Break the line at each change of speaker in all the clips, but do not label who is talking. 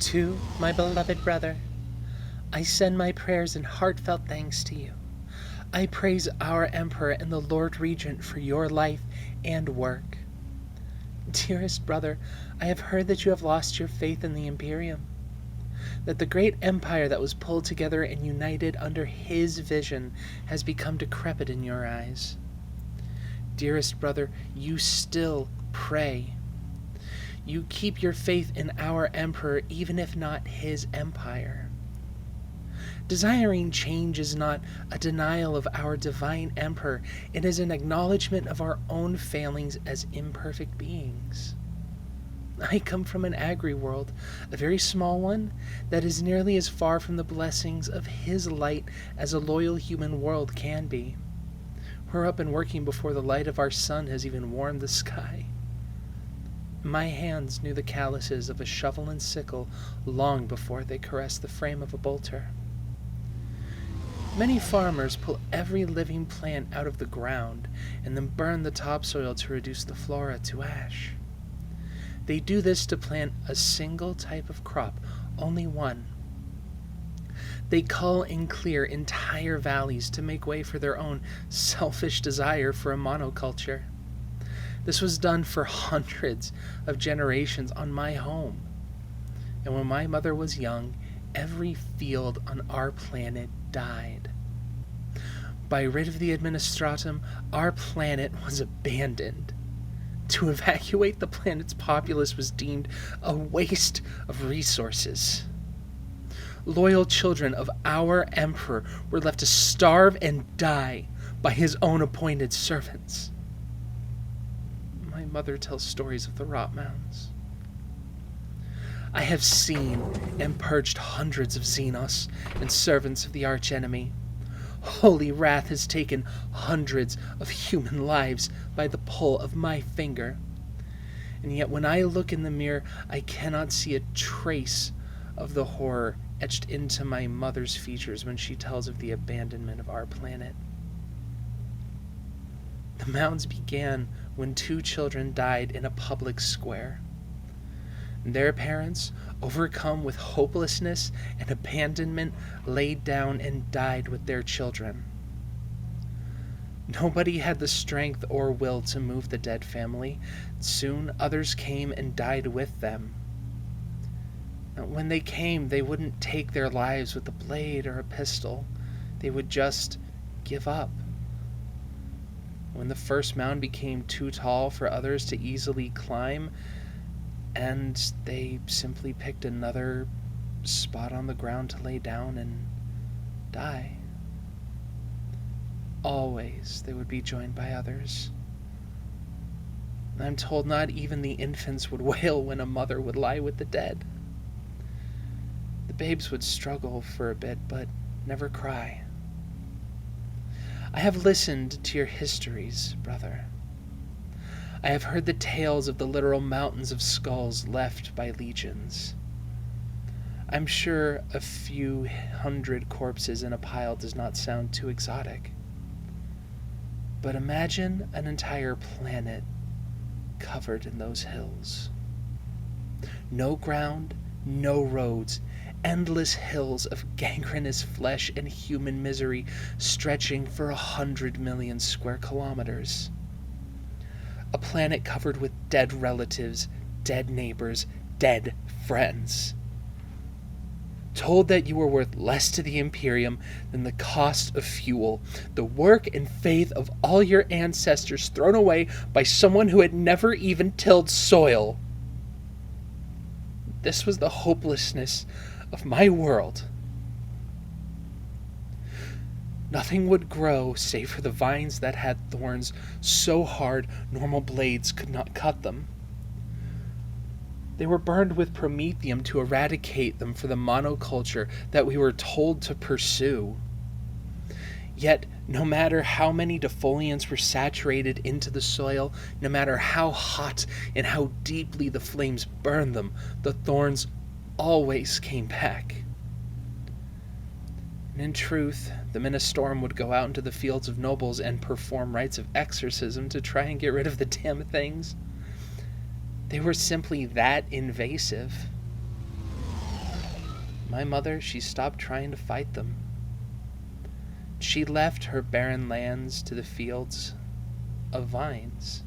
To my beloved brother, I send my prayers and heartfelt thanks to you. I praise our Emperor and the Lord Regent for your life and work. Dearest brother, I have heard that you have lost your faith in the Imperium, that the great empire that was pulled together and united under his vision has become decrepit in your eyes. Dearest brother, you still pray. You keep your faith in our Emperor, even if not his empire. Desiring change is not a denial of our divine Emperor. It is an acknowledgement of our own failings as imperfect beings. I come from an agri-world, a very small one, that is nearly as far from the blessings of his light as a loyal human world can be. We're up and working before the light of our sun has even warmed the sky. My hands knew the calluses of a shovel and sickle long before they caressed the frame of a bolter. Many farmers pull every living plant out of the ground and then burn the topsoil to reduce the flora to ash. They do this to plant a single type of crop, only one. They cull and clear entire valleys to make way for their own selfish desire for a monoculture. This was done for hundreds of generations on my home. And when my mother was young, every field on our planet died. By writ of the Administratum, our planet was abandoned. To evacuate the planet's populace was deemed a waste of resources. Loyal children of our Emperor were left to starve and die by his own appointed servants. My mother tells stories of the rot mounds. I have seen and purged hundreds of Xenos and servants of the archenemy. Holy wrath has taken hundreds of human lives by the pull of my finger. And yet when I look in the mirror, I cannot see a trace of the horror etched into my mother's features when she tells of the abandonment of our planet. The mounds began when 2 children died in a public square. Their parents, overcome with hopelessness and abandonment, laid down and died with their children. Nobody had the strength or will to move the dead family. Soon others came and died with them. When they came, they wouldn't take their lives with a blade or a pistol. They would just give up. When the first mound became too tall for others to easily climb, and they simply picked another spot on the ground to lay down and die. Always they would be joined by others. I'm told not even the infants would wail when a mother would lie with the dead. The babes would struggle for a bit, but never cry. I have listened to your histories, brother. I have heard the tales of the literal mountains of skulls left by legions. I'm sure a few hundred corpses in a pile does not sound too exotic. But imagine an entire planet covered in those hills. No ground, no roads, endless hills of gangrenous flesh and human misery stretching for 100 million square kilometers. A planet covered with dead relatives, dead neighbors, dead friends. Told that you were worth less to the Imperium than the cost of fuel, the work and faith of all your ancestors thrown away by someone who had never even tilled soil. This was the hopelessness of my world. Nothing would grow save for the vines that had thorns so hard normal blades could not cut them. They were burned with promethium to eradicate them for the monoculture that we were told to pursue. Yet, no matter how many defoliants were saturated into the soil, no matter how hot and how deeply the flames burned them, the thorns always came back. And in truth, the Ministorum would go out into the fields of nobles and perform rites of exorcism to try and get rid of the damn things. They were simply that invasive. my mother, she stopped trying to fight them. She left her barren lands to the fields of vines.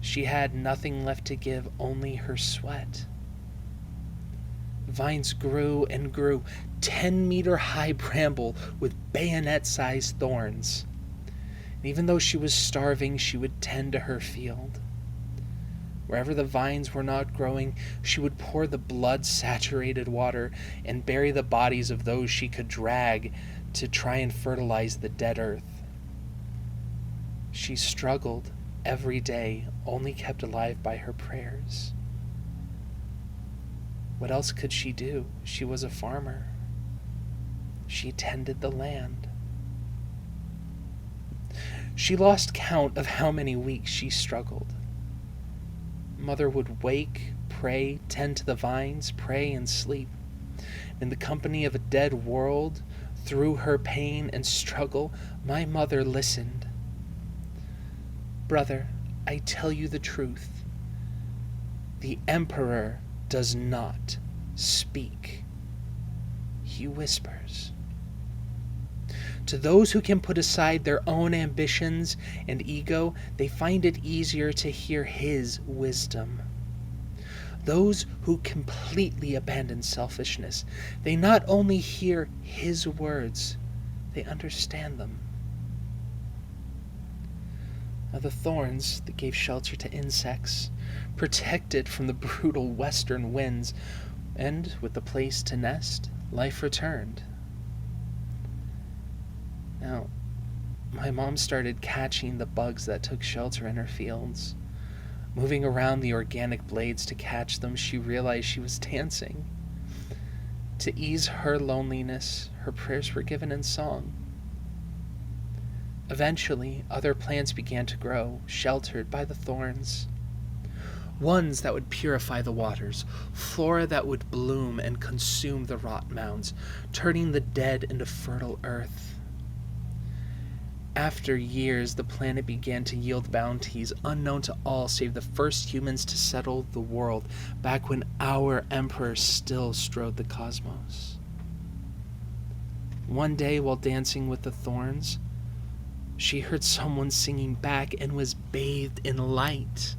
She had nothing left to give, only her sweat. Vines grew and grew, 10-meter-high bramble with bayonet-sized thorns. And even though she was starving, she would tend to her field. Wherever the vines were not growing, she would pour the blood-saturated water and bury the bodies of those she could drag to try and fertilize the dead earth. She struggled every day, only kept alive by her prayers. What else could she do? She was a farmer. She tended the land. She lost count of how many weeks she struggled. Mother would wake, pray, tend to the vines, pray and sleep. In the company of a dead world, through her pain and struggle, my mother listened. Brother, I tell you the truth. The Emperor does not speak. He whispers. To those who can put aside their own ambitions and ego, they find it easier to hear his wisdom. Those who completely abandon selfishness, they not only hear his words, they understand them. Now the thorns that gave shelter to insects, protected from the brutal western winds, and with a place to nest, life returned. Now, my mom started catching the bugs that took shelter in her fields. Moving around the organic blades to catch them, she realized she was dancing. To ease her loneliness, her prayers were given in song. Eventually, other plants began to grow, sheltered by the thorns. Ones that would purify the waters, flora that would bloom and consume the rot mounds, turning the dead into fertile earth. After years, the planet began to yield bounties unknown to all save the first humans to settle the world, back when our emperor still strode the cosmos. One day, while dancing with the thorns, she heard someone singing back and was bathed in light.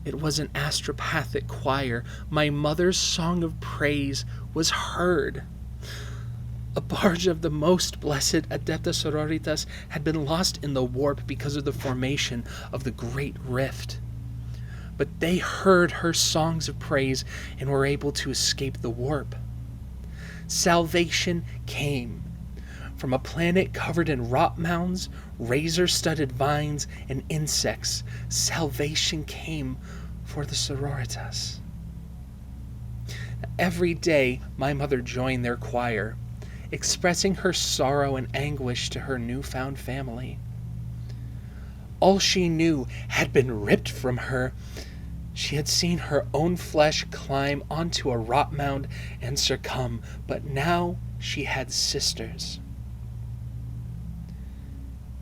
It was an astropathic choir. My mother's song of praise was heard. A barge of the most blessed Adepta Sororitas had been lost in the warp because of the formation of the Great Rift. But they heard her songs of praise and were able to escape the warp. Salvation came. From a planet covered in rot mounds, razor-studded vines, and insects, salvation came for the Sororitas. Every day, my mother joined their choir, expressing her sorrow and anguish to her newfound family. All she knew had been ripped from her. She had seen her own flesh climb onto a rot mound and succumb, but now she had sisters.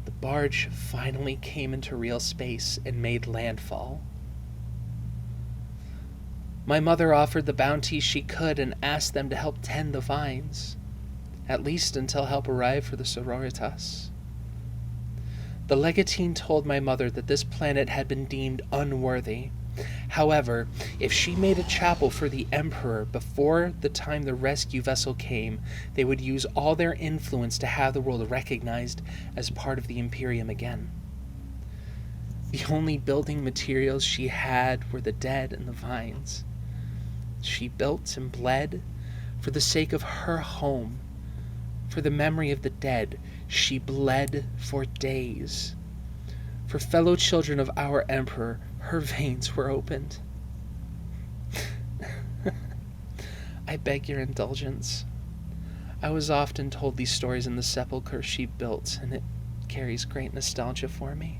The barge finally came into real space and made landfall. My mother offered the bounty she could and asked them to help tend the vines, at least until help arrived for the Sororitas. The legatine told my mother that this planet had been deemed unworthy. However, if she made a chapel for the Emperor before the time the rescue vessel came, they would use all their influence to have the world recognized as part of the Imperium again. The only building materials she had were the dead and the vines. She built and bled for the sake of her home. For the memory of the dead, she bled for days. For fellow children of our Emperor, her veins were opened. I beg your indulgence. I was often told these stories in the sepulchre she built, and it carries great nostalgia for me.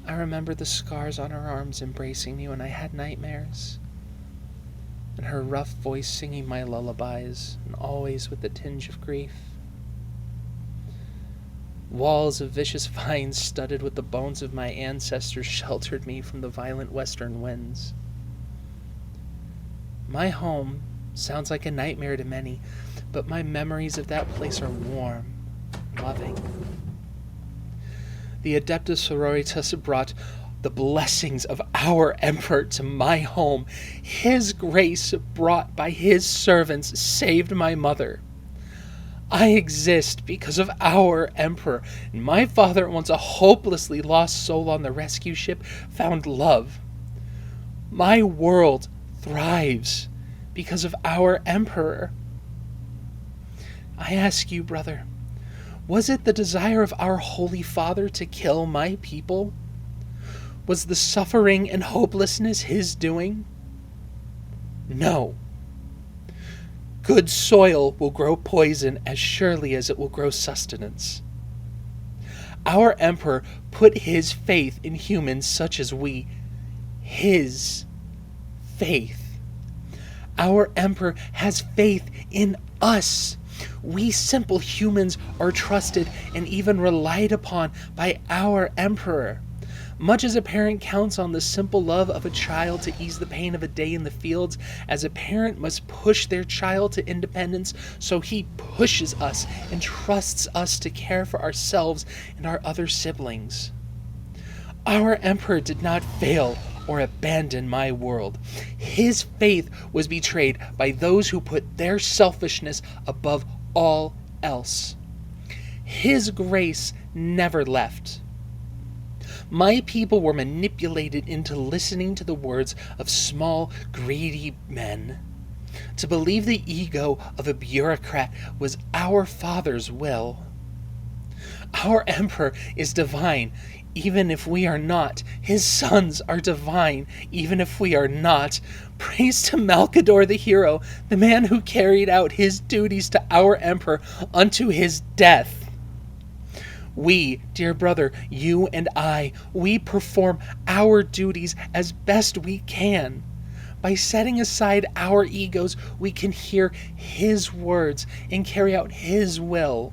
I remember the scars on her arms embracing me when I had nightmares, and her rough voice singing my lullabies, and always with a tinge of grief. Walls of vicious vines studded with the bones of my ancestors sheltered me from the violent western winds. My home sounds like a nightmare to many, but my memories of that place are warm, loving. The Adepta Sororitas brought the blessings of our Emperor to my home. His grace brought by his servants saved my mother. I exist because of our Emperor, and my father, once a hopelessly lost soul on the rescue ship, found love. My world thrives because of our Emperor. I ask you, brother, was it the desire of our Holy Father to kill my people? Was the suffering and hopelessness his doing? No. Good soil will grow poison as surely as it will grow sustenance. Our Emperor put his faith in humans such as we. His faith. Our Emperor has faith in us. We simple humans are trusted and even relied upon by our Emperor. Much as a parent counts on the simple love of a child to ease the pain of a day in the fields, as a parent must push their child to independence, so he pushes us and trusts us to care for ourselves and our other siblings. Our Emperor did not fail or abandon my world. His faith was betrayed by those who put their selfishness above all else. His grace never left. My people were manipulated into listening to the words of small, greedy men, to believe the ego of a bureaucrat was our Father's will. Our Emperor is divine, even if we are not. His sons are divine, even if we are not. Praise to Malkador the hero, the man who carried out his duties to our Emperor unto his death. We, dear brother, you and I, we perform our duties as best we can. By setting aside our egos, we can hear his words and carry out his will.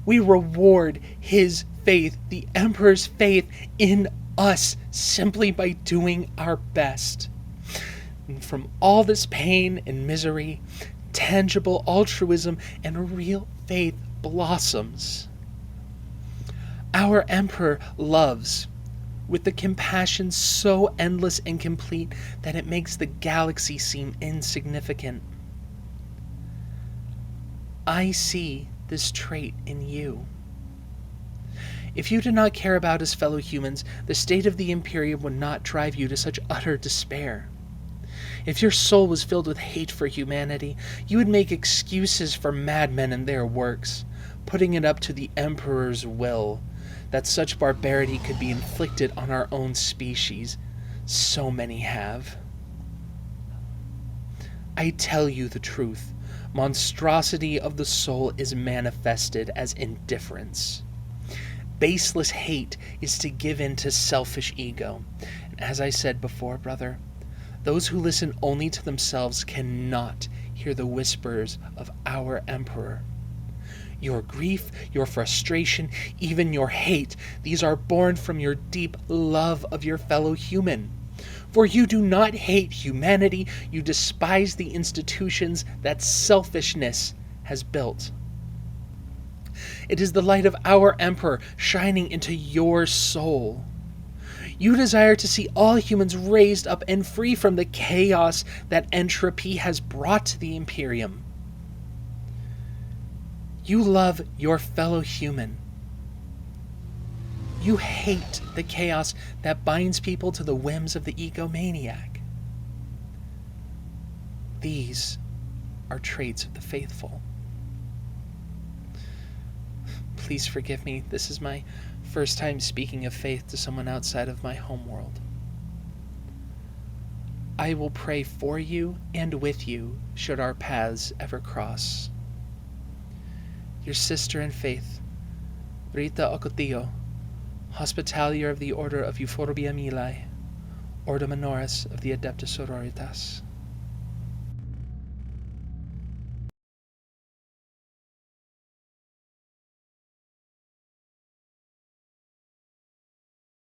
We reward his faith, the Emperor's faith in us, simply by doing our best. And from all this pain and misery, tangible altruism and real faith blossoms. Our Emperor loves, with the compassion so endless and complete that it makes the galaxy seem insignificant. I see this trait in you. If you did not care about his fellow humans, the state of the Imperium would not drive you to such utter despair. If your soul was filled with hate for humanity, you would make excuses for madmen and their works, putting it up to the Emperor's will that such barbarity could be inflicted on our own species. So many have. I tell you the truth. Monstrosity of the soul is manifested as indifference. Baseless hate is to give in to selfish ego. And as I said before, brother, those who listen only to themselves cannot hear the whispers of our Emperor. Your grief, your frustration, even your hate, these are born from your deep love of your fellow human. For you do not hate humanity, you despise the institutions that selfishness has built. It is the light of our Emperor shining into your soul. You desire to see all humans raised up and free from the chaos that entropy has brought to the Imperium. You love your fellow human. You hate the chaos that binds people to the whims of the egomaniac. These are traits of the faithful. Please forgive me. This is my first time speaking of faith to someone outside of my homeworld. I will pray for you and with you should our paths ever cross. Your sister in faith, Rita Ocotillo, Hospitalier of the Order of Euphorbia Milae, Ordo Minoris of the Adepta Sororitas.